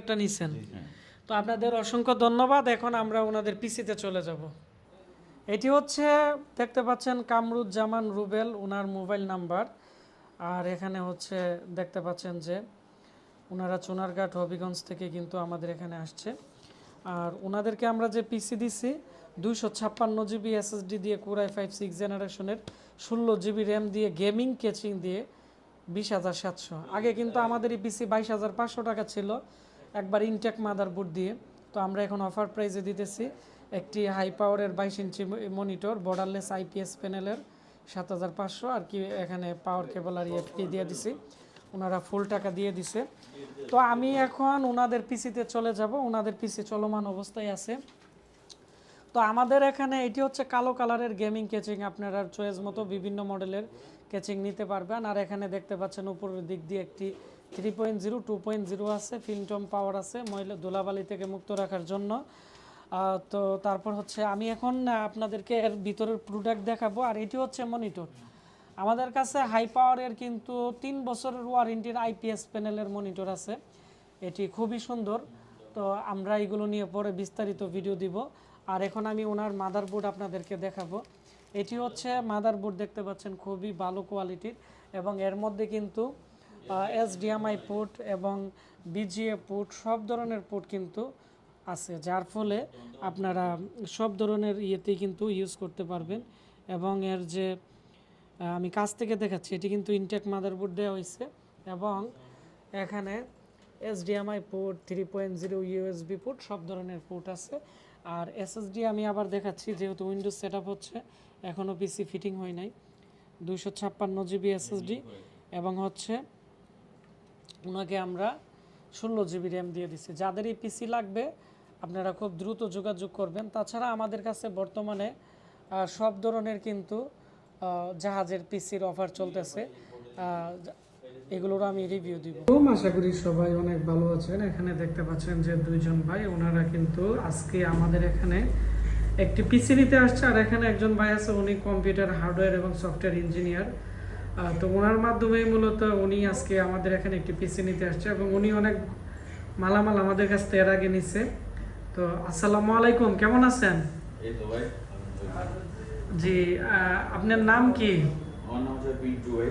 একটা নিছেন। তো আপনাদের অসংখ্য ধন্যবাদ। এখন আমরা ওনাদের পিসিতে চলে যাব। এটি হচ্ছে দেখতে পাচ্ছেন কামরুজ্জামান রুবেল ওনার মোবাইল নাম্বার। আর এখানে হচ্ছে দেখতে পাচ্ছেন যে ওনারা চুনারঘাট হবিগঞ্জ থেকে কিন্তু আমাদের এখানে আসছে। আর ওনাদেরকে আমরা যে পিসি দিছি 256 জিবি এসএসডি দিয়ে কোর i5 6 জেনারেশনের 16 জিবি র্যাম দিয়ে গেমিং কেচিং দিয়ে 20,700। আগে কিন্তু আমাদের এই পিসি 22,500 টাকা ছিল একবার ইনটেক মাদারবোর্ড দিয়ে। তো আমরা এখন অফার প্রাইসে দিতেছি একটি হাই পাওয়ারের 22 ইঞ্চি মনিটর বর্ডারলেস আইপিএস প্যানেলের 7,500। আর কি এখানে পাওয়ার কেবল আর ফ্রি দিয়ে দিছি, ওনারা ফুল টাকা দিয়ে দিছে। তো আমি এখন ওনাদের পিসিতে চলে যাব। ওনাদের পিসি চলমান অবস্থায় আছে। তো আমাদের এখানে এটি হচ্ছে কালো কালারের গেমিং কেচিং, আপনারা চয়েস মতো বিভিন্ন মডেলের কেচিং নিতে পারবেন। আর এখানে দেখতে পাচ্ছেন উপরের দিক দিয়ে একটি 3.0 2.0 আছে, ফিল্মটম পাওয়ার আছে ময়লা ধুলাবালি থেকে মুক্ত রাখার জন্য। তো তারপর হচ্ছে আমি এখন আপনাদেরকে এর ভিতরের প্রোডাক্ট দেখাবো। আর এটি হচ্ছে মনিটর। আমাদের কাছে হাই পাওয়ারের কিন্তু 3 বছরের ওয়ারেন্টির আইপিএস প্যানেলের মনিটর আছে, এটি খুবই সুন্দর। তো আমরা এগুলো নিয়ে পরে বিস্তারিত ভিডিও দিব। আর এখন আমি ওনার মাদারবোর্ড আপনাদেরকে দেখাবো। এটি হচ্ছে মাদারবোর্ড, দেখতে পাচ্ছেন খুবই ভালো কোয়ালিটির, এবং এর মধ্যে কিন্তু HDMI পোর্ট এবং বিজিএ পোর্ট সব ধরনের পোর্ট কিন্তু আছে, যার ফলে আপনারা সব ধরনের ইয়েতেই কিন্তু ইউজ করতে পারবেন। এবং এর যে আমি কাছ থেকে দেখাচ্ছি, এটি কিন্তু ইনটেক মাদারবোর্ড দেওয়া হয়েছে, এবং এখানে HDMI পোর্ট 3.0 ইউএসবি পোর্ট সব ধরনের পোর্ট আছে। আর এসএসডি আমি আবার দেখাচ্ছি, যেহেতু উইন্ডোজ সেট আপ হচ্ছে, এখনও পিসি ফিটিং হয় নাই। 256 জিবি এসএসডি, এবং হচ্ছে ওনাকে আমরা 16 জিবি র্যাম দিয়ে দিচ্ছি। যাদের এই পিসি লাগবে আপনারা খুব দ্রুত যোগাযোগ করবেন। তাছাড়া আমাদের কাছে বর্তমানে সব ধরনের কিন্তু জাহাজের পিসির অফার চলতেছে, এগুলোর আমি রিভিউ দিব। আশা করি সবাই অনেক ভালো আছেন। এখানে দেখতে পাচ্ছেন যে দুইজন ভাই, ওনারা কিন্তু আজকে আমাদের এখানে একটি পিসি নিতে আসছে। আর এখানে একজন ভাই আছে, উনি কম্পিউটার হার্ডওয়্যার এবং সফটওয়্যার ইঞ্জিনিয়ার। তো ওনার মাধ্যমে মূলত উনি আজকে আমাদের এখানে একটি পিসি নিতে আসছে, এবং উনি অনেক মালামাল আমাদের কাছ থেকে এর আগে নিছে। তো আসসালামু আলাইকুম, কেমন আছেন? এই তো ভাই, জি, আপনার নাম কি? আমার নাম হচ্ছে পিন্টু ভাই।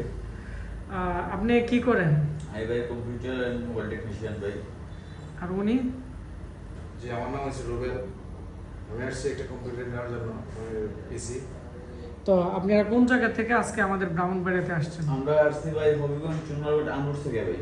আপনি কি করেন? আমি ভাই কম্পিউটার এন্ড মোবাইল টেকনিশিয়ান ভাই। আর উনি? জি, আমার নাম হচ্ছে রুবেল। আমি আসছি একটা কম্পিউটার নেওয়ার জন্য, পিসি। তো আপনারা কোন জায়গা থেকে আজকে আমাদের ব্রাহ্মণবাড়িয়াতে আসছেন? আমরা আসছি ভাই হবিগঞ্জ চুনারঘাট আমরুস থেকে ভাই।